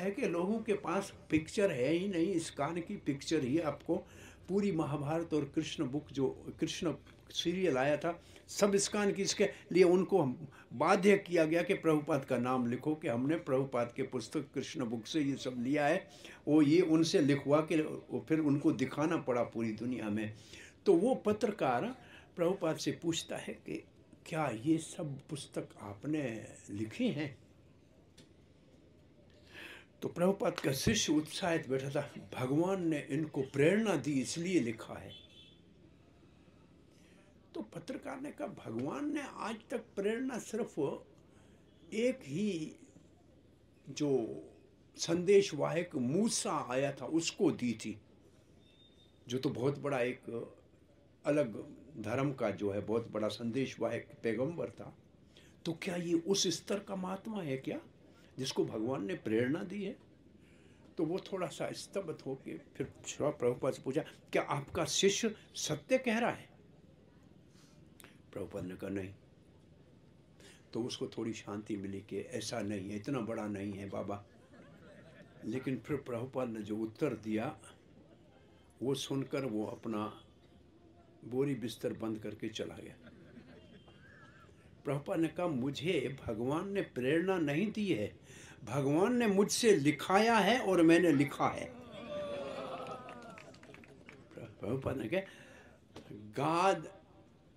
है कि लोगों के पास पिक्चर है ही नहीं, इस्कॉन की पिक्चर ही आपको पूरी महाभारत और कृष्ण बुक जो कृष्ण सीरियल आया था सब इस्कॉन की, इसके लिए उनको बाध्य किया गया कि प्रभुपाद का नाम लिखो कि हमने प्रभुपाद के पुस्तक कृष्ण बुक से ये सब लिया है। वो ये उनसे लिखवा के फिर उनको दिखाना पड़ा पूरी दुनिया में। तो वो पत्रकार प्रभुपाद से पूछता है कि क्या ये सब पुस्तक आपने लिखी हैं? तो प्रभुपाद का शिष्य उत्साहित बैठा था, भगवान ने इनको प्रेरणा दी इसलिए लिखा है। तो पत्रकार ने कहा, भगवान ने आज तक प्रेरणा सिर्फ एक ही जो संदेश वाहक मूसा आया था उसको दी थी, जो तो बहुत बड़ा एक अलग धर्म का जो है बहुत बड़ा संदेश वाहक पैगंबर था। तो क्या ये उस स्तर का महात्मा है क्या जिसको भगवान ने प्रेरणा दी है? तो वो थोड़ा सा स्तब्ध होके फिर प्रभुपाद से पूछा, क्या आपका शिष्य सत्य कह रहा है? प्रभुपाद ने कहा नहीं। तो उसको थोड़ी शांति मिली कि ऐसा नहीं है, इतना बड़ा नहीं है बाबा। लेकिन फिर प्रभुपाद ने जो उत्तर दिया वो सुनकर वो अपना बोरी बिस्तर बंद करके चला गया। प्रभुपाद ने कहा, मुझे भगवान ने प्रेरणा नहीं दी है, भगवान ने मुझसे लिखाया है और मैंने लिखा है। प्रभुपाद ने कहा, God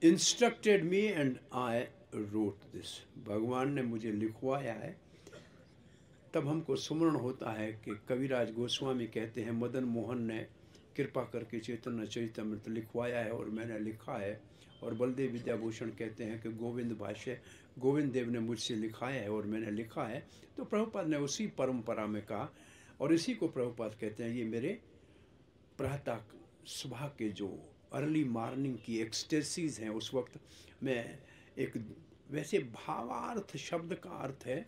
instructed me and I wrote this। भगवान ने मुझे लिखवाया है। तब हमको स्मरण होता है कि कविराज गोस्वामी कहते हैं, मदन मोहन ने कृपा करके चैतन्य चरितमृत लिखवाया है और मैंने लिखा है। और बलदेव विद्याभूषण कहते हैं कि गोविंद भाष्य गोविंद देव ने मुझसे लिखाया है और मैंने लिखा है। तो प्रभुपाद ने उसी परंपरा में कहा, और इसी को प्रभुपाद कहते हैं, ये मेरे प्रातः सुबह के जो अर्ली मॉर्निंग की एक्सटेसीज हैं, उस वक्त मैं एक वैसे भावार्थ शब्द का अर्थ है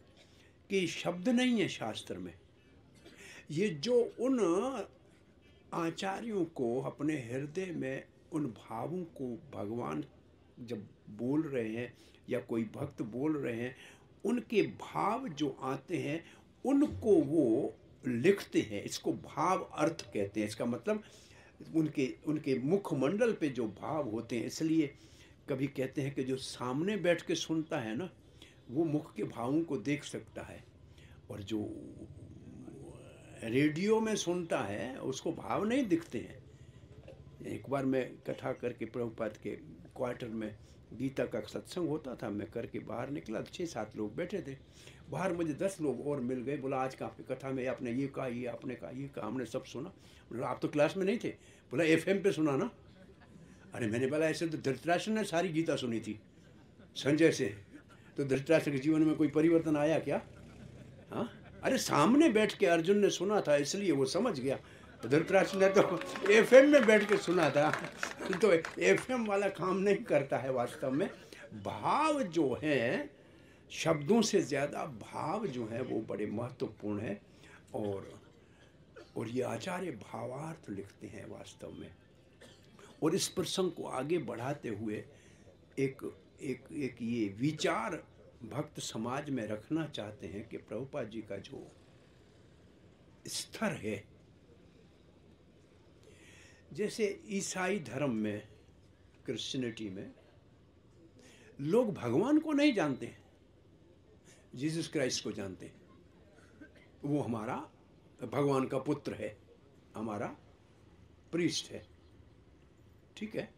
कि शब्द नहीं है शास्त्र में, ये जो उन आचार्यों को अपने हृदय में उन भावों को भगवान जब बोल रहे हैं या कोई भक्त बोल रहे हैं, उनके भाव जो आते हैं उनको वो लिखते हैं। इसको भाव अर्थ कहते हैं। इसका मतलब उनके मुखमंडल पे जो भाव होते हैं। इसलिए कभी कहते हैं कि जो सामने बैठ के सुनता है ना, वो मुख के भावों को देख सकता है, और जो रेडियो में सुनता है उसको भाव नहीं दिखते हैं। एक बार मैं कथा करके प्रभुपाद के क्वार्टर में गीता का सत्संग होता था, मैं करके बाहर निकला, 6-7 लोग बैठे थे बाहर, मुझे 10 लोग और मिल गए। बोला, आज का आपकी कथा में आपने ये कहा, ये आपने कहा, ये कहा, हमने सब सुना। बोला, आप तो क्लास में नहीं थे। बोला, FM पे सुना ना। अरे मैंने बोला, ऐसे तो धृतराष्ट्र ने सारी गीता सुनी थी संजय से, तो धृतराष्ट्र के जीवन में कोई परिवर्तन आया क्या? हाँ, अरे सामने बैठ के अर्जुन ने सुना था इसलिए वो समझ गया। धृतराष्ट्र ने तो FM में बैठ के सुना था। तो FM वाला काम नहीं करता है। वास्तव में भाव जो हैं, शब्दों से ज़्यादा भाव जो हैं वो बड़े महत्वपूर्ण है। और ये आचार्य भावार्थ लिखते हैं वास्तव में। और इस प्रसंग को आगे बढ़ाते हुए एक ये विचार भक्त समाज में रखना चाहते हैं कि प्रभुपाद जी का जो स्तर है, जैसे ईसाई धर्म में, क्रिश्चियनिटी में लोग भगवान को नहीं जानते, जीसस क्राइस्ट को जानते हैं। वो हमारा भगवान का पुत्र है, हमारा प्रीस्ट है, ठीक है।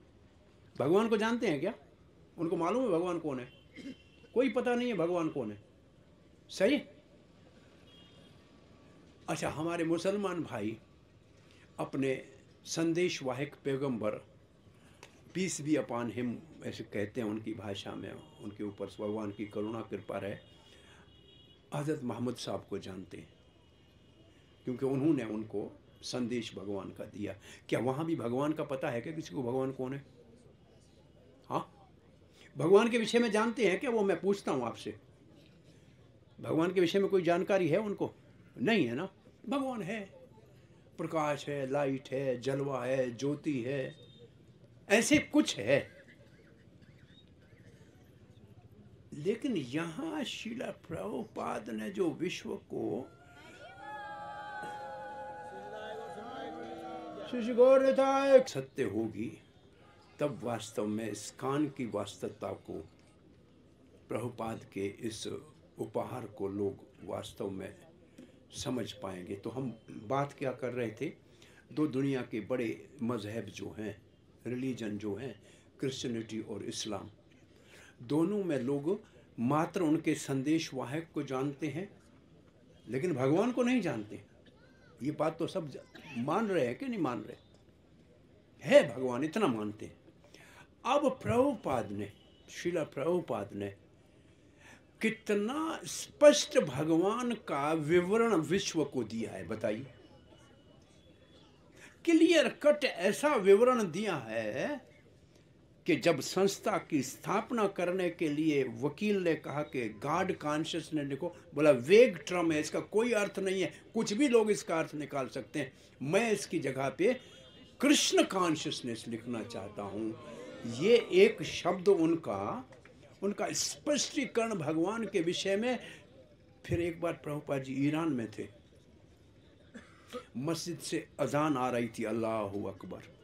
भगवान को जानते हैं क्या? उनको मालूम है भगवान कौन है? कोई पता नहीं है भगवान कौन है। सही? अच्छा, हमारे मुसलमान भाई अपने संदेश वाहक पैगंबर, पीस बी अपॉन हिम ऐसे कहते हैं उनकी भाषा में, उनके ऊपर भगवान की करुणा कृपा रहे, हज़रत मोहम्मद साहब को जानते हैं, क्योंकि उन्होंने उनको संदेश भगवान का दिया। क्या वहाँ भी भगवान का पता है क्या किसी को भगवान कौन है? हाँ, भगवान के विषय में जानते हैं क्या? वो मैं पूछता हूँ आपसे, भगवान के विषय में कोई जानकारी है उनको? नहीं है ना। भगवान है, प्रकाश है, लाइट है, जलवा है, ज्योति है, ऐसे कुछ है। लेकिन यहाँ श्रील प्रभुपाद ने जो विश्व को श्री गौर निताय सत्य होगी, तब वास्तव में स्कान की वास्तवता को, प्रभुपाद के इस उपहार को लोग वास्तव में समझ पाएंगे। तो हम बात क्या कर रहे थे, दो दुनिया के बड़े मजहब जो हैं, रिलीजन जो हैं, क्रिश्चियनिटी और इस्लाम, दोनों में लोग मात्र उनके संदेश वाहक को जानते हैं, लेकिन भगवान को नहीं जानते। ये बात तो सब मान रहे हैं कि नहीं मान रहे? है भगवान, इतना मानते हैं। अब प्रभुपाद ने, श्रीला प्रभुपाद ने कितना स्पष्ट भगवान का विवरण विश्व को दिया है, बताइए। क्लियर कट ऐसा विवरण दिया है कि जब संस्था की स्थापना करने के लिए वकील ने कहा कि गॉड कॉन्शियसनेस लिखो, बोला वेग टर्म है, इसका कोई अर्थ नहीं है, कुछ भी लोग इसका अर्थ निकाल सकते हैं, मैं इसकी जगह पे कृष्ण कॉन्शियसनेस लिखना चाहता हूँ। ये एक शब्द उनका स्पष्टीकरण भगवान के विषय में। फिर एक बार प्रभुपाद जी ईरान में थे, मस्जिद से अजान आ रही थी, अल्लाहु अकबर।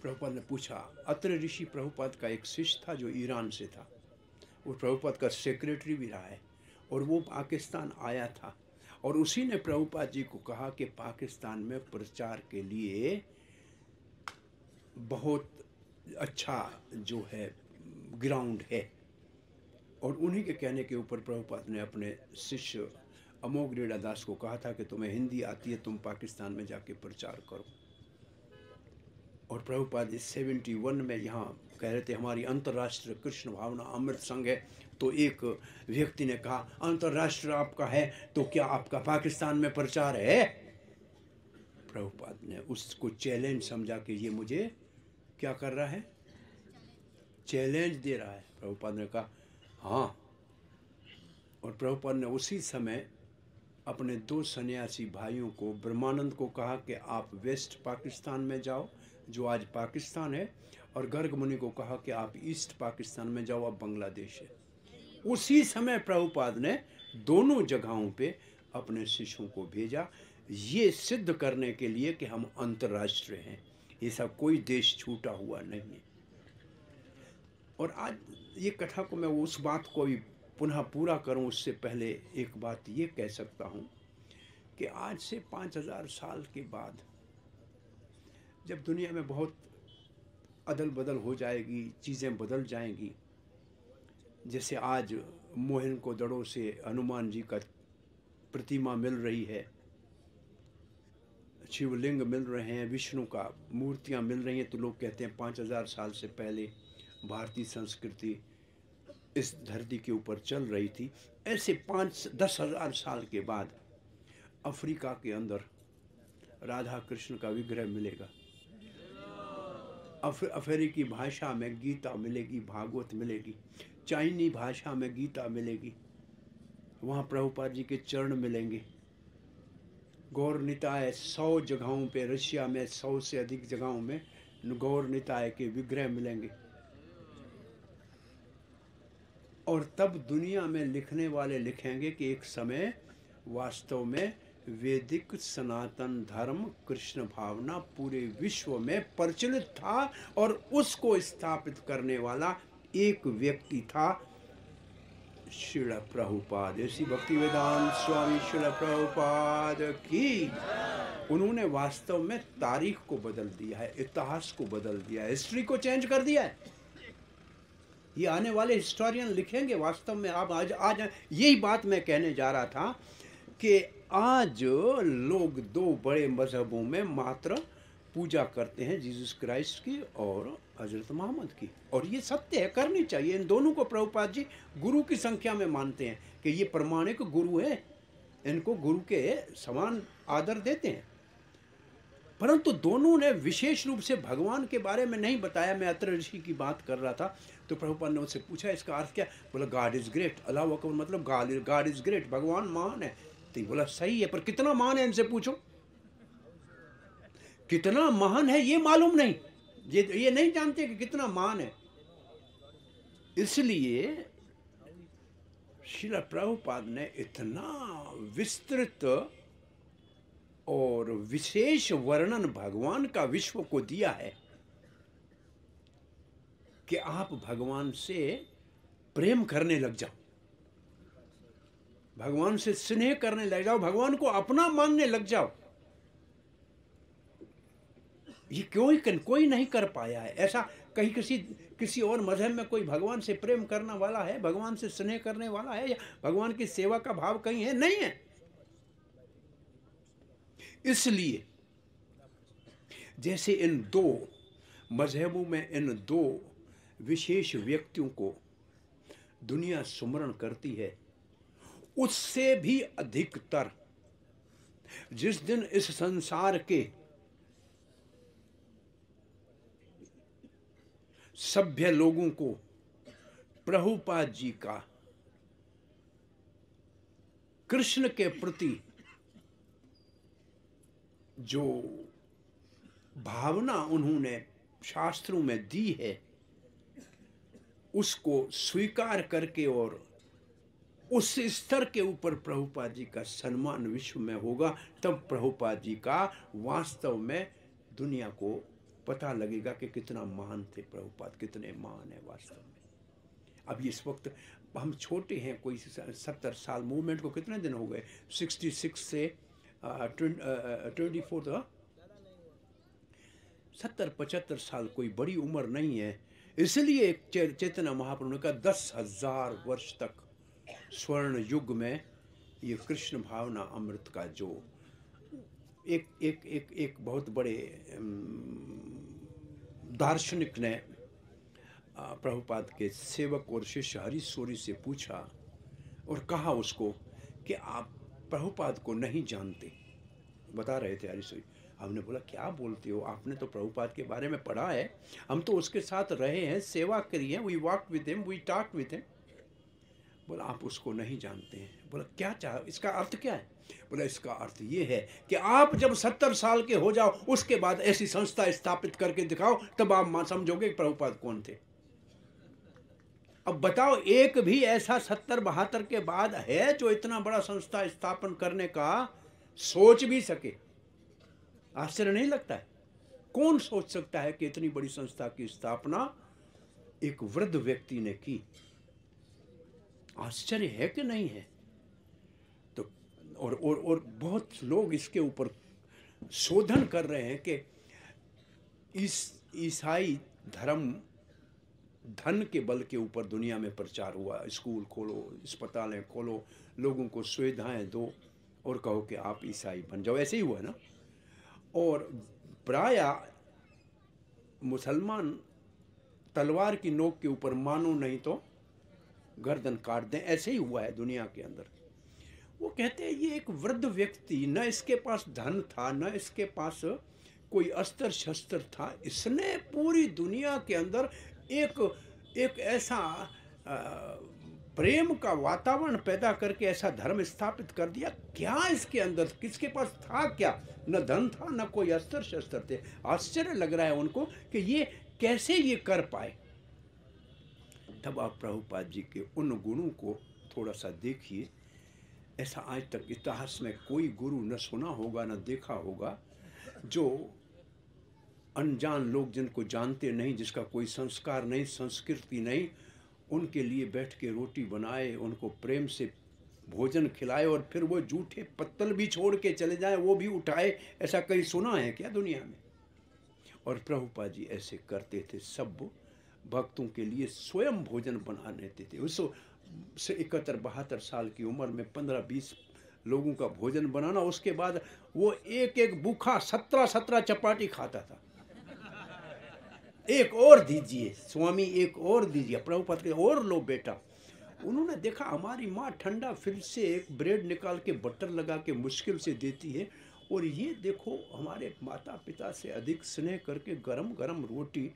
प्रभुपाद ने पूछा, अत्र ऋषि प्रभुपाद का एक शिष्य था जो ईरान से था, वो प्रभुपाद का सेक्रेटरी भी रहा है, और वो पाकिस्तान आया था, और उसी ने प्रभुपाद जी को कहा कि पाकिस्तान में प्रचार के लिए बहुत अच्छा जो है ग्राउंड है। और उन्हीं के कहने के ऊपर प्रभुपाद ने अपने शिष्य अमोघ रीड़ा दास को कहा था कि तुम्हें हिंदी आती है, तुम पाकिस्तान में जाके प्रचार करो। और प्रभुपाद 71 में यहाँ कह रहे थे हमारी अंतर्राष्ट्रीय कृष्ण भावना अमृत संघ है, तो एक व्यक्ति ने कहा अंतर्राष्ट्रीय आपका है तो क्या आपका पाकिस्तान में प्रचार है? प्रभुपाद ने उसको चैलेंज समझा कि ये मुझे क्या कर रहा है, चैलेंज दे रहा है। प्रभुपाद ने कहा हाँ। और प्रभुपाद ने उसी समय अपने 2 सन्यासी भाइयों को, ब्रह्मानंद को कहा कि आप वेस्ट पाकिस्तान में जाओ जो आज पाकिस्तान है, और गर्ग मुनि को कहा कि आप ईस्ट पाकिस्तान में जाओ, अब बांग्लादेश है। उसी समय प्रभुपाद ने दोनों जगहों पे अपने शिष्यों को भेजा, ये सिद्ध करने के लिए कि हम अंतर्राष्ट्रीय हैं, ये सब कोई देश छूटा हुआ नहीं है। और आज ये कथा को मैं उस बात को भी पुनः पूरा करूं, उससे पहले एक बात ये कह सकता हूं कि आज से 5000 साल के बाद जब दुनिया में बहुत अदल बदल हो जाएगी, चीज़ें बदल जाएंगी, जैसे आज मोहन को दड़ों से हनुमान जी का प्रतिमा मिल रही है, शिवलिंग मिल रहे हैं, विष्णु का मूर्तियां मिल रही हैं, तो लोग कहते हैं 5000 साल से पहले भारतीय संस्कृति इस धरती के ऊपर चल रही थी। ऐसे 5-10 हजार साल के बाद अफ्रीका के अंदर राधा कृष्ण का विग्रह मिलेगा, अफ्रीकी भाषा में गीता मिलेगी, भागवत मिलेगी, चाइनी भाषा में गीता मिलेगी, वहाँ प्रभुपाद जी के चरण मिलेंगे। गौर निताय 100 जगहों पे, रशिया में 100 से अधिक जगहों में गौर निताय के विग्रह मिलेंगे। और तब दुनिया में लिखने वाले लिखेंगे कि एक समय वास्तव में वैदिक सनातन धर्म कृष्ण भावना पूरे विश्व में प्रचलित था, और उसको स्थापित करने वाला एक व्यक्ति था, श्रील प्रभुपाद। ऐसी भक्ति वेदांत स्वामी श्रील प्रभुपाद की। उन्होंने वास्तव में तारीख को बदल दिया है, इतिहास को बदल दिया है, हिस्ट्री को चेंज कर दिया है। ये आने वाले हिस्टोरियन लिखेंगे वास्तव में। आप आज यही बात मैं कहने जा रहा था कि आज लोग 2 बड़े मजहबों में मात्र पूजा करते हैं, जीसस क्राइस्ट की और हजरत मोहम्मद की, और ये सत्य है, करनी चाहिए। इन दोनों को प्रभुपाद जी गुरु की संख्या में मानते हैं कि ये प्रमाणिक गुरु है, इनको गुरु के समान आदर देते हैं। परंतु दोनों ने विशेष रूप से भगवान के बारे में नहीं बताया। मैं अत्र ऋषि की बात कर रहा था तो प्रभुपाद ने उससे पूछा इसका अर्थ क्या? बोला गॉड इज ग्रेट। अल्लाह अकबर मतलब गॉड इज ग्रेट, भगवान महान है। तो बोला सही है, पर कितना महान है इनसे पूछो, कितना महान है ये मालूम नहीं, ये नहीं जानते कि कितना महान है। इसलिए श्रील प्रभुपाद ने इतना विस्तृत और विशेष वर्णन भगवान का विश्व को दिया है कि आप भगवान से प्रेम करने लग जाओ, भगवान से स्नेह करने लग जाओ, भगवान को अपना मानने लग जाओ। ये कोई नहीं कर पाया है ऐसा। कहीं किसी और मजहब में कोई भगवान से प्रेम करने वाला है, भगवान से स्नेह करने वाला है, या भगवान की सेवा का भाव कहीं है? नहीं है। इसलिए जैसे इन दो मजहबों में इन दो विशेष व्यक्तियों को दुनिया सुमरण करती है, उससे भी अधिकतर जिस दिन इस संसार के सभ्य लोगों को प्रभुपाद जी का कृष्ण के प्रति जो भावना उन्होंने शास्त्रों में दी है, उसको स्वीकार करके और उस स्तर के ऊपर प्रभुपाद जी का सम्मान विश्व में होगा, तब प्रभुपाद जी का वास्तव में दुनिया को पता लगेगा कि कितना महान थे प्रभुपाद, कितने महान है वास्तव में। अब इस वक्त हम छोटे हैं, कोई 70 साल मूवमेंट को कितने दिन हो गए? 66 से 24 70-75 साल कोई बड़ी उम्र नहीं है। इसलिए चैतन्य महाप्रभु ने कहा 10,000 वर्ष तक स्वर्ण युग में ये कृष्ण भावना अमृत का जो एक बहुत बड़े दार्शनिक ने प्रभुपाद के सेवक और शिष्य हरीश्वरी से पूछा और कहा उसको कि आप प्रभुपाद को नहीं जानते। बता रहे थे हरीश्वरी। हमने बोला क्या बोलते हो, आपने तो प्रभुपाद के बारे में पढ़ा है, हम तो उसके साथ रहे हैं, सेवा करी है, we walk with him, we talk with him. बोला आप उसको नहीं जानते हैं। बोला क्या चाह, इसका अर्थ क्या है? बोला इसका अर्थ ये है कि आप जब 70 साल के हो जाओ, उसके बाद ऐसी संस्था स्थापित करके दिखाओ, तब आप समझोगे कि प्रभुपाद कौन थे। अब बताओ, एक भी ऐसा 70-72 के बाद है जो इतना बड़ा संस्था स्थापन करने का सोच भी सके? आश्चर्य नहीं लगता है? कौन सोच सकता है कि इतनी बड़ी संस्था की स्थापना एक वृद्ध व्यक्ति ने की? आश्चर्य है कि नहीं है? तो और बहुत लोग इसके ऊपर शोधन कर रहे हैं कि ईसाई धर्म धन के बल के ऊपर दुनिया में प्रचार हुआ। स्कूल खोलो, अस्पतालें खोलो, लोगों को सुविधाएं दो और कहो कि आप ईसाई बन जाओ। ऐसे ही हुआ ना। और प्रायः मुसलमान तलवार की नोक के ऊपर मानो नहीं तो गर्दन काट दें, ऐसे ही हुआ है दुनिया के अंदर। वो कहते हैं ये एक वृद्ध व्यक्ति, न इसके पास धन था, न इसके पास कोई अस्त्र शस्त्र था, इसने पूरी दुनिया के अंदर एक ऐसा प्रेम का वातावरण पैदा करके ऐसा धर्म स्थापित कर दिया। क्या इसके अंदर, किसके पास था क्या? न धन था, न कोई अस्त्र शस्त्र थे। आश्चर्य लग रहा है उनको कि ये कैसे ये कर पाए। तब आप प्रभुपाद जी के उन गुणों को थोड़ा सा देखिए। ऐसा आज तक इतिहास में कोई गुरु न सुना होगा, न देखा होगा, जो अनजान लोग जिनको जानते नहीं, जिसका कोई संस्कार नहीं, संस्कृति नहीं, उनके लिए बैठ के रोटी बनाए, उनको प्रेम से भोजन खिलाए और फिर वो जूठे पत्तल भी छोड़ के चले जाए, वो भी उठाए। ऐसा कहीं सुना है क्या दुनिया में? और प्रभुपाद जी ऐसे करते थे। सब भक्तों के लिए स्वयं भोजन बना लेते थे। उस 71-72 साल की उम्र में 15-20 लोगों का भोजन बनाना, उसके बाद वो एक भूखा 17 चपाटी खाता था। एक और दीजिए स्वामी, एक और दीजिए। प्रभुपाद के और लो बेटा। उन्होंने देखा हमारी माँ ठंडा फ्रिज से एक ब्रेड निकाल के बटर लगा के मुश्किल से देती है, और ये देखो हमारे माता पिता से अधिक स्नेह करके गरम गरम रोटी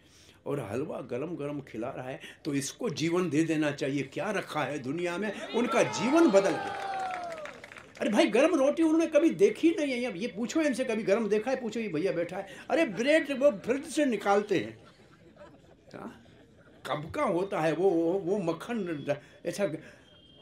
और हलवा गरम गरम खिला रहा है, तो इसको जीवन दे देना चाहिए। क्या रखा है दुनिया में? उनका जीवन बदल गया। अरे भाई, गरम रोटी उन्होंने कभी देखी नहीं है। अब ये पूछो इनसे, कभी गरम देखा है? पूछो, ये भैया बैठा है। अरे ब्रेड वो फ्रिज से निकालते हैं, कब का होता है वो मक्खन ऐसा।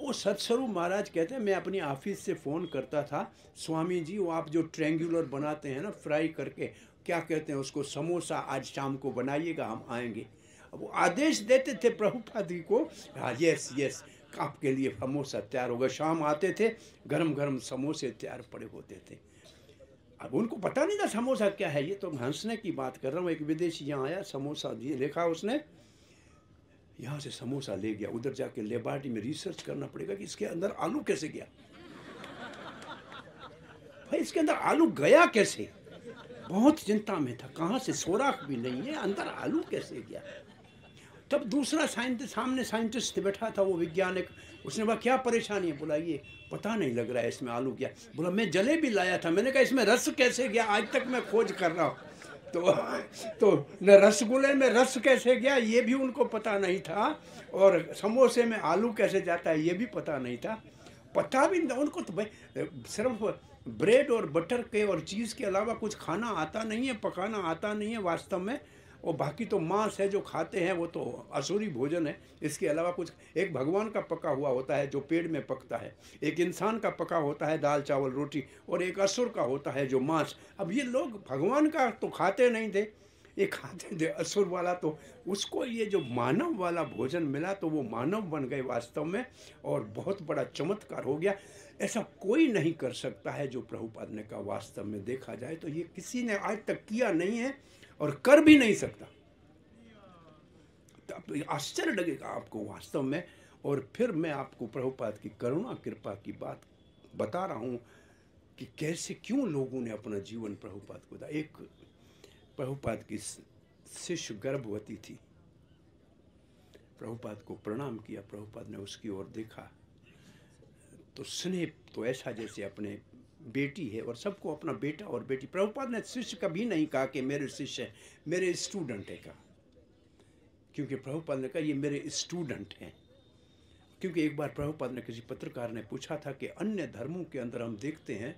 वो सतस्वरूप महाराज कहते हैं, मैं अपनी ऑफिस से फ़ोन करता था, स्वामी जी वो आप जो ट्रेंगुलर बनाते हैं ना फ्राई करके, क्या कहते हैं उसको, समोसा आज शाम को बनाइएगा, हम आएंगे। अब वो आदेश देते थे प्रभुपाद जी को, हाँ यस यस आपके लिए समोसा तैयार होगा। शाम आते थे, गरम गरम समोसे तैयार पड़े होते थे। अब उनको पता नहीं था समोसा क्या है, ये तो हंसने की बात कर रहा हूँ। एक विदेशी यहाँ आया, समोसा दिए, देखा उसने, यहाँ से समोसा ले गया, उधर जाके लेबॉरेटरी में रिसर्च करना पड़ेगा कि इसके अंदर आलू कैसे गया। भाई इसके अंदर आलू गया कैसे, बहुत चिंता में था, कहाँ से सोराख भी नहीं है, अंदर आलू कैसे गया। तब दूसरा साइंटिस्ट, सामने साइंटिस्ट बैठा था, वो वैज्ञानिक, उसने बोला क्या परेशानी है, बोला ये पता नहीं लग रहा है इसमें आलू गया। बोला मैं जलेबी लाया था, मैंने कहा इसमें रस कैसे गया, आज तक मैं खोज कर रहा हूँ। तो न रसगुल्ले में रस कैसे गया ये भी उनको पता नहीं था, और समोसे में आलू कैसे जाता है ये भी पता नहीं था। पता भी नहीं उनको, तो भाई सिर्फ ब्रेड और बटर के और चीज़ के अलावा कुछ खाना आता नहीं है, पकाना आता नहीं है वास्तव में। और बाकी तो मांस है जो खाते हैं, वो तो असुरी भोजन है, इसके अलावा कुछ। एक भगवान का पका हुआ होता है जो पेड़ में पकता है, एक इंसान का पका होता है दाल चावल रोटी, और एक असुर का होता है जो मांस। अब ये लोग भगवान का तो खाते नहीं थे, ये खाते थे असुर वाला। तो उसको ये जो मानव वाला भोजन मिला तो वो मानव बन गए वास्तव में, और बहुत बड़ा चमत्कार हो गया। ऐसा कोई नहीं कर सकता है जो प्रभुपाद ने कहा, वास्तव में देखा जाए तो ये किसी ने आज तक किया नहीं है और कर भी नहीं सकता। तो आश्चर्य लगेगा आपको वास्तव में। और फिर मैं आपको प्रभुपाद की करुणा कृपा की बात बता रहा हूँ कि कैसे क्यों लोगों ने अपना जीवन प्रभुपाद को दिया। एक प्रभुपाद की शिष्य गर्भवती थी, प्रभुपाद को प्रणाम किया, प्रभुपाद ने उसकी ओर देखा तो स्नेह तो ऐसा जैसे अपने बेटी है, और सबको अपना बेटा और बेटी। प्रभुपाद ने शिष्य कभी नहीं कहा कि मेरे शिष्य है, मेरे स्टूडेंट है कहा, क्योंकि प्रभुपाद ने कहा ये मेरे स्टूडेंट हैं। क्योंकि एक बार प्रभुपाद ने किसी पत्रकार ने पूछा था कि अन्य धर्मों के अंदर हम देखते हैं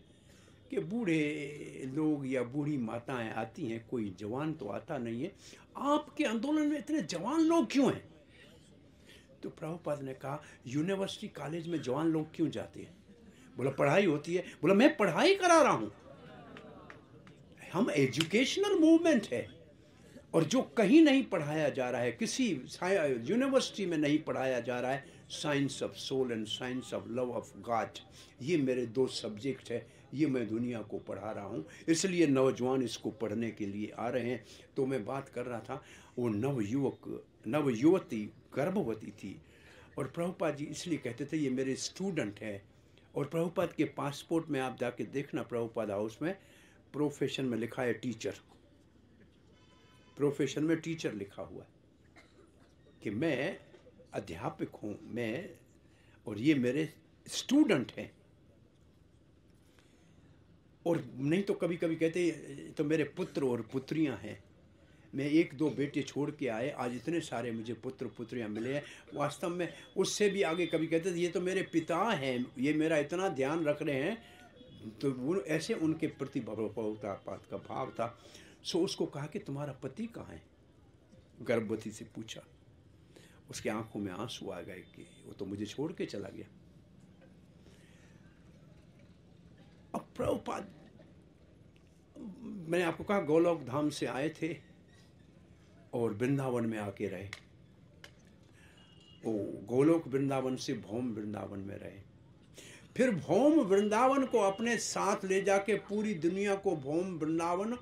कि बूढ़े लोग या बूढ़ी माताएं आती हैं, कोई जवान तो आता नहीं है, आपके आंदोलन में इतने जवान लोग क्यों हैं? तो प्रभुपाद ने कहा यूनिवर्सिटी कॉलेज में जवान लोग क्यों जाते हैं? बोला पढ़ाई होती है। बोला मैं पढ़ाई करा रहा हूं, हम एजुकेशनल मूवमेंट है, और जो कहीं नहीं पढ़ाया जा रहा है, किसी यूनिवर्सिटी में नहीं पढ़ाया जा रहा है, science of soul and science of love of god, ये मेरे दो सब्जेक्ट है, ये मैं दुनिया को पढ़ा रहा हूँ, इसलिए नौजवान इसको पढ़ने के लिए आ रहे हैं। तो मैं बात कर रहा था, वो नवयुवती गर्भवती थी, और प्रभुपाद जी इसलिए कहते थे ये मेरे स्टूडेंट हैं। और प्रभुपाद के पासपोर्ट में आप जाके देखना, प्रभुपाद हाउस में प्रोफेशन में लिखा है टीचर, प्रोफेशन में टीचर लिखा हुआ है कि मैं अध्यापक हूँ, मैं, और ये मेरे स्टूडेंट हैं। और नहीं तो कभी कभी कहते तो मेरे पुत्र और पुत्रियां हैं, मैं एक दो बेटे छोड़ के आए, आज इतने सारे मुझे पुत्र पुत्रियां मिले हैं। वास्तव में उससे भी आगे कभी कहते थे ये तो मेरे पिता हैं, ये मेरा इतना ध्यान रख रहे हैं। तो वो ऐसे उनके प्रति भगवतापात का भाव था। सो उसको कहा कि तुम्हारा पति कहाँ है? गर्भवती से पूछा, उसके आंखों में आंसू आ गए कि वो तो मुझे छोड़ के चला गया। अब प्रभुपाद, मैंने आपको कहा गोलोक धाम से आए थे और वृंदावन में आके रहे, वो गोलोक वृंदावन से भौम वृंदावन में रहे, फिर भौम वृंदावन को अपने साथ ले जाके पूरी दुनिया को भौम वृंदावन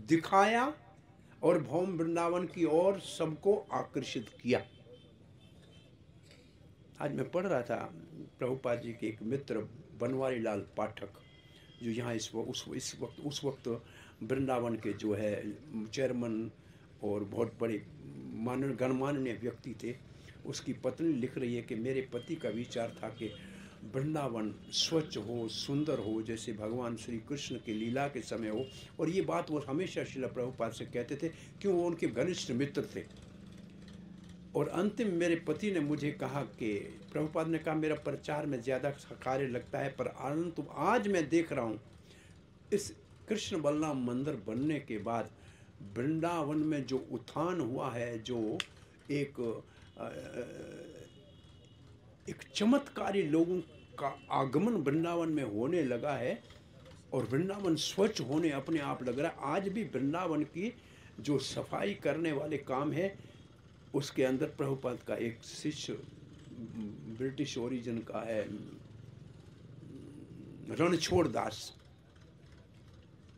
दिखाया, और भौम वृंदावन की ओर सबको आकर्षित किया। आज मैं पढ़ रहा था प्रभुपाद जी के एक मित्र बनवारी लाल पाठक, जो यहाँ उस वक्त वृंदावन के जो है चेयरमैन और बहुत बड़े गणमान्य व्यक्ति थे। उसकी पत्नी लिख रही है कि मेरे पति का विचार था कि वृंदावन स्वच्छ हो, सुंदर हो, जैसे भगवान श्री कृष्ण के लीला के समय हो। और ये बात वो हमेशा श्रील प्रभुपाद से कहते थे, क्यों वो उनके घनिष्ठ मित्र थे। और अंतिम मेरे पति ने मुझे कहा कि प्रभुपाद ने कहा मेरा प्रचार में ज़्यादा कार्य लगता है, पर आनंद तो आज मैं देख रहा हूँ इस कृष्ण बलराम मंदिर बनने के बाद वृंदावन में जो उत्थान हुआ है, जो एक चमत्कारी लोगों का आगमन वृंदावन में होने लगा है और वृंदावन स्वच्छ होने अपने आप लग रहा है। आज भी वृंदावन की जो सफाई करने वाले काम है उसके अंदर प्रभुपाद का एक शिष्य ब्रिटिश ओरिजिन का है, रणछोड़ दास।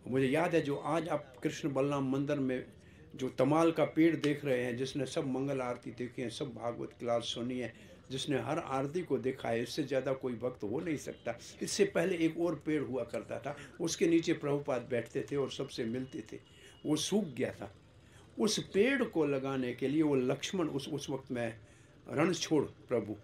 मुझे याद है जो आज आप कृष्ण बलराम मंदिर में जो तमाल का पेड़ देख रहे हैं, जिसने सब मंगल आरती देखी है, सब भागवत क्लास सुनी है, जिसने हर आरती को देखा है, इससे ज़्यादा कोई भक्त हो नहीं सकता। इससे पहले एक और पेड़ हुआ करता था, उसके नीचे प्रभुपाद बैठते थे और सबसे मिलते थे, वो सूख गया था। उस पेड़ को लगाने के लिए वो लक्ष्मण उस वक्त में रणछोड़ प्रभु,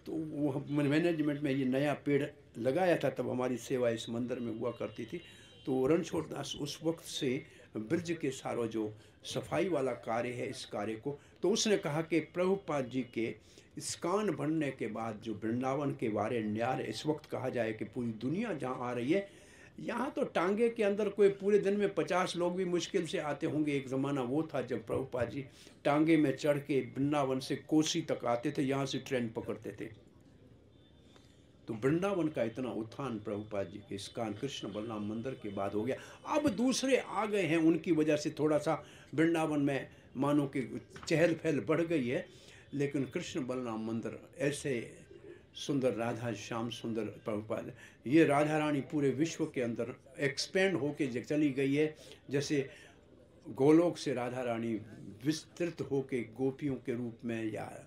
तो वो मैनेजमेंट में ये नया पेड़ लगाया था, तब हमारी सेवा इस मंदिर में हुआ करती थी। तो रणछोड़ दास उस वक्त से ब्रज के सारो जो सफाई वाला कार्य है इस कार्य को, तो उसने कहा कि प्रभुपाद जी के इस्कान बनने के बाद जो वृंदावन के बारे न्यार इस वक्त कहा जाए कि पूरी दुनिया जहाँ आ रही है, यहाँ तो टांगे के अंदर कोई पूरे दिन में 50 लोग भी मुश्किल से आते होंगे। एक ज़माना वो था जब प्रभुपाद जी टांगे में चढ़ के वृंदावन से कोसी तक आते थे, यहाँ से ट्रेन पकड़ते थे। तो वृंदावन का इतना उत्थान प्रभुपाद जी के इस्कान कृष्ण बलराम मंदिर के बाद हो गया। अब दूसरे आ गए हैं, उनकी वजह से थोड़ा सा वृंदावन में मानो कि चहल पहल बढ़ गई है, लेकिन कृष्ण बलराम मंदिर ऐसे सुंदर, राधा श्याम सुंदर प्रभुपाद, ये राधा रानी पूरे विश्व के अंदर एक्सपेंड होके चली गई है। जैसे गोलोक से राधा रानी विस्तृत होके गोपियों के रूप में या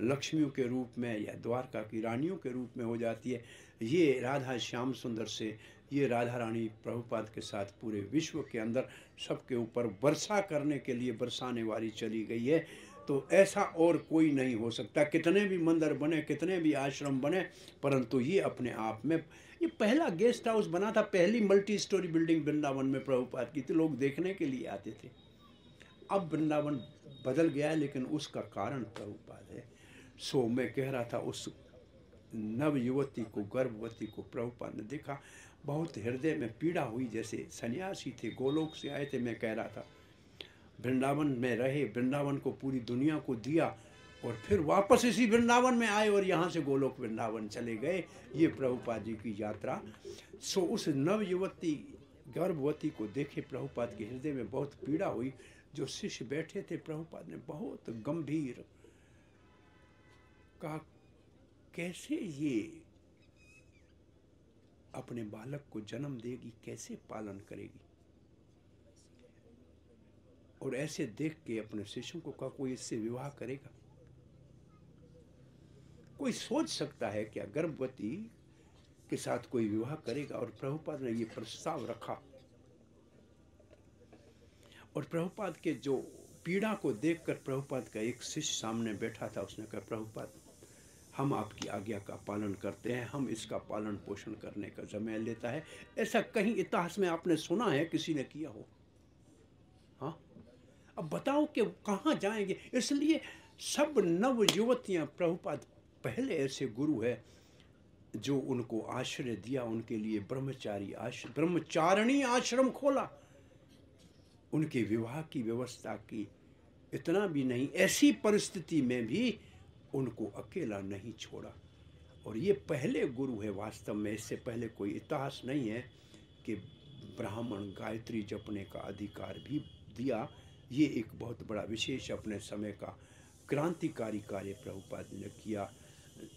लक्ष्मियों के रूप में या द्वारका की रानियों के रूप में हो जाती है, ये राधा श्याम सुंदर से ये राधा रानी प्रभुपाद के साथ पूरे विश्व के अंदर सबके ऊपर वर्षा करने के लिए बरसाने वाली चली गई है। तो ऐसा और कोई नहीं हो सकता। कितने भी मंदिर बने, कितने भी आश्रम बने, परंतु ये अपने आप में, ये पहला गेस्ट हाउस बना था, पहली मल्टी स्टोरी बिल्डिंग वृंदावन में प्रभुपाद की, तो लोग देखने के लिए आते थे। अब वृंदावन बदल गया है, लेकिन उसका कारण प्रभुपाद है। सो मैं कह रहा था, उस नव युवती को, गर्भवती को प्रभुपाद ने देखा, बहुत हृदय में पीड़ा हुई। जैसे सन्यासी थे, गोलोक से आए थे, मैं कह रहा था वृंदावन में रहे, वृंदावन को पूरी दुनिया को दिया और फिर वापस इसी वृंदावन में आए और यहाँ से गोलोक वृंदावन चले गए। ये प्रभुपाद जी की यात्रा। सो उस नव युवती गर्भवती को देखे प्रभुपाद के हृदय में बहुत पीड़ा हुई। जो शिष्य बैठे थे, प्रभुपाद ने बहुत गंभीर कहा, कैसे ये अपने बालक को जन्म देगी, कैसे पालन करेगी। और ऐसे देख के अपने शिष्यों को कहा, कोई इससे विवाह करेगा? कोई सोच सकता है क्या गर्भवती के साथ कोई विवाह करेगा? और प्रभुपाद ने ये प्रस्ताव रखा। और प्रभुपाद के जो पीड़ा को देखकर प्रभुपाद का एक शिष्य सामने बैठा था, उसने कहा, प्रभुपाद हम आपकी आज्ञा का पालन करते हैं, हम इसका पालन पोषण करने का जिम्मा लेता है। ऐसा कहीं इतिहास में आपने सुना है किसी ने किया हो? हाँ, अब बताओ कि कहाँ जाएंगे। इसलिए सब नव युवतियाँ, प्रभुपाद पहले ऐसे गुरु है जो उनको आश्रय दिया, उनके लिए ब्रह्मचारिणी आश्रम खोला, उनके विवाह की व्यवस्था की। इतना भी नहीं, ऐसी परिस्थिति में भी उनको अकेला नहीं छोड़ा। और ये पहले गुरु है वास्तव में। इससे पहले कोई इतिहास नहीं है कि ब्राह्मण गायत्री जपने का अधिकार भी दिया। ये एक बहुत बड़ा विशेष अपने समय का क्रांतिकारी कार्य प्रभुपाद ने किया।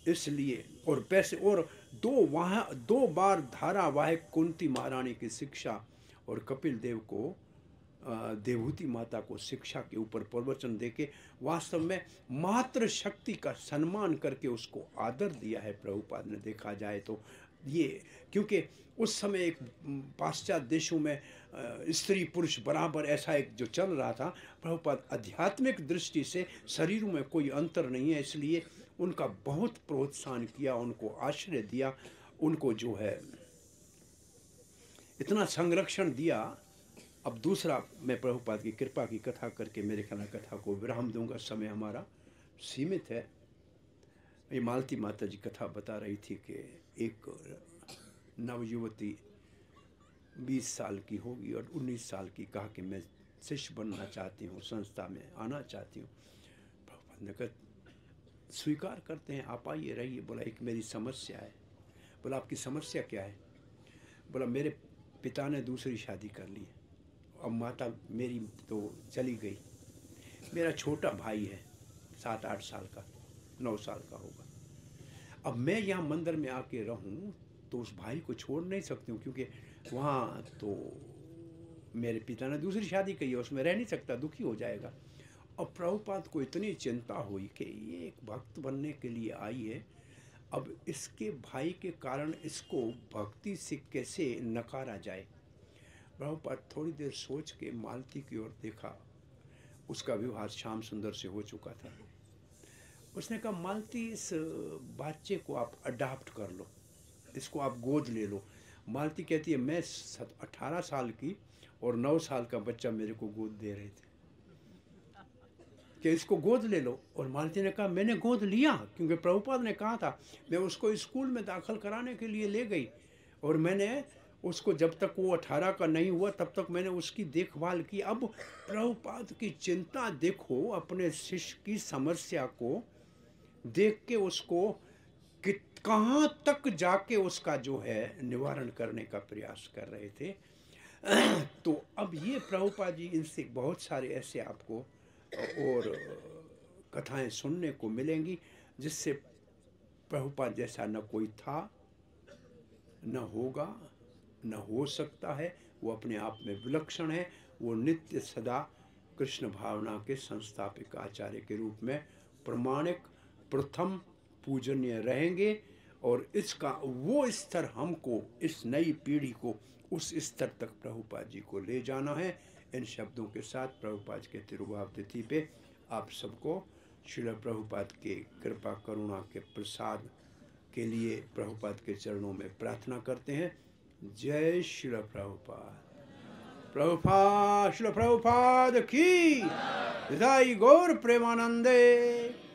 इसलिए और पैसे और दो बार धारावाहिक कुंती महारानी की शिक्षा और कपिल देव को देवहूति माता को शिक्षा के ऊपर प्रवचन देके वास्तव में मातृ शक्ति का सम्मान करके उसको आदर दिया है प्रभुपाद ने। देखा जाए तो ये, क्योंकि उस समय एक पाश्चात्य देशों में स्त्री पुरुष बराबर ऐसा एक जो चल रहा था, प्रभुपाद आध्यात्मिक दृष्टि से शरीरों में कोई अंतर नहीं है, इसलिए उनका बहुत प्रोत्साहन किया, उनको आश्रय दिया, उनको जो है इतना संरक्षण दिया। अब दूसरा, मैं प्रभुपाद की कृपा की कथा करके मेरे ख्याल कथा को विराम दूंगा, समय हमारा सीमित है। ये मालती माता जी कथा बता रही थी कि एक नवयुवती 20 साल की होगी और 19 साल की कहा कि मैं शिष्य बनना चाहती हूँ, संस्था में आना चाहती हूँ। प्रभुपाद ने कहा स्वीकार करते हैं, आप आइए रहिए। बोला एक मेरी समस्या है। बोला आपकी समस्या क्या है? बोला मेरे पिता ने दूसरी शादी कर ली, अब माता मेरी तो चली गई, मेरा छोटा भाई है 7-8 साल का, 9 साल का होगा। अब मैं यहाँ मंदिर में आके रहूँ तो उस भाई को छोड़ नहीं सकती हूँ, क्योंकि वहाँ तो मेरे पिता ने दूसरी शादी की है, उसमें रह नहीं सकता, दुखी हो जाएगा। और प्रभुपाद को इतनी चिंता हुई कि ये एक भक्त बनने के लिए आई है, अब इसके भाई के कारण इसको भक्ति से कैसे नकारा जाए। प्रभुपाद थोड़ी देर सोच के मालती की ओर देखा। उसका विवाह श्याम सुंदर से हो चुका था। उसने कहा मालती इस बच्चे को आप अडॉप्ट कर लो, इसको आप गोद ले लो। मालती कहती है मैं 18 साल की और 9 साल का बच्चा मेरे को गोद दे रहे थे कि इसको गोद ले लो। और मालती ने कहा मैंने गोद लिया, क्योंकि प्रभुपाद ने कहा था। मैं उसको स्कूल में दाखिल कराने के लिए ले गई और मैंने उसको जब तक वो 18 का नहीं हुआ तब तक मैंने उसकी देखभाल की। अब प्रभुपाद की चिंता देखो, अपने शिष्य की समस्या को देख के उसको कहाँ तक जाके उसका जो है निवारण करने का प्रयास कर रहे थे। तो अब ये प्रभुपाद जी, इनसे बहुत सारे ऐसे आपको और कथाएं सुनने को मिलेंगी जिससे प्रभुपाद जैसा न कोई था, न होगा, न हो सकता है। वो अपने आप में विलक्षण है। वो नित्य सदा कृष्ण भावना के संस्थापक आचार्य के रूप में प्रमाणिक, प्रथम, पूजनीय रहेंगे। और इसका वो स्तर हमको, इस नई पीढ़ी को उस स्तर तक प्रभुपाद जी को ले जाना है। इन शब्दों के साथ प्रभुपाद के तिरुभाव तिथि पे आप सबको श्रील प्रभुपाद के कृपा करुणा के प्रसाद के लिए प्रभुपाद के चरणों में प्रार्थना करते हैं। जय श्रील प्रभुपाद। प्रभुपाद, श्रील प्रभुपाद की। विदाई गौर प्रेमानंदे।